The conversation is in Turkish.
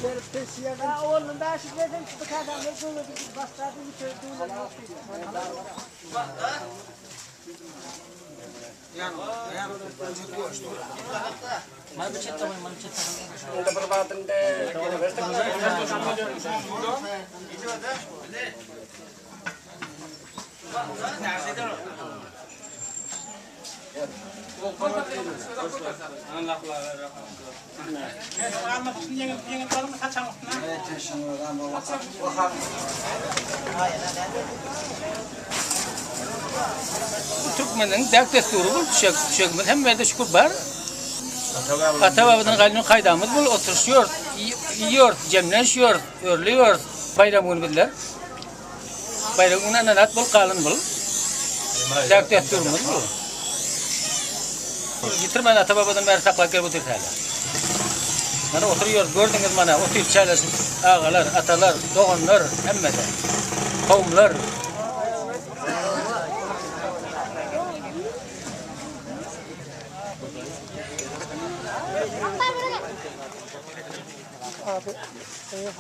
Oğlum ben şu dedim ki bu kadar ne dolu bir bastırdı bir çözdüğünü yok diyor. Türkmenlerin dert desturu bul, düşegimiz hem de şükür var. Ata-babadan galyny kaydamız bul, oturuşuyor, yiyor, cemleşiyor, örlüyor. Bayram günü bildiler. Bayram günü ananat bul, kalın bul. Dert desturumuz bul. Yitirmen ata-babadan beri saklap gelip oturuyor hala. Mana oturuyor, gördünüz mana, oturup çaylaşıp ağalar, atalar, doğanlar, hemmede, kavimler. Abi, saya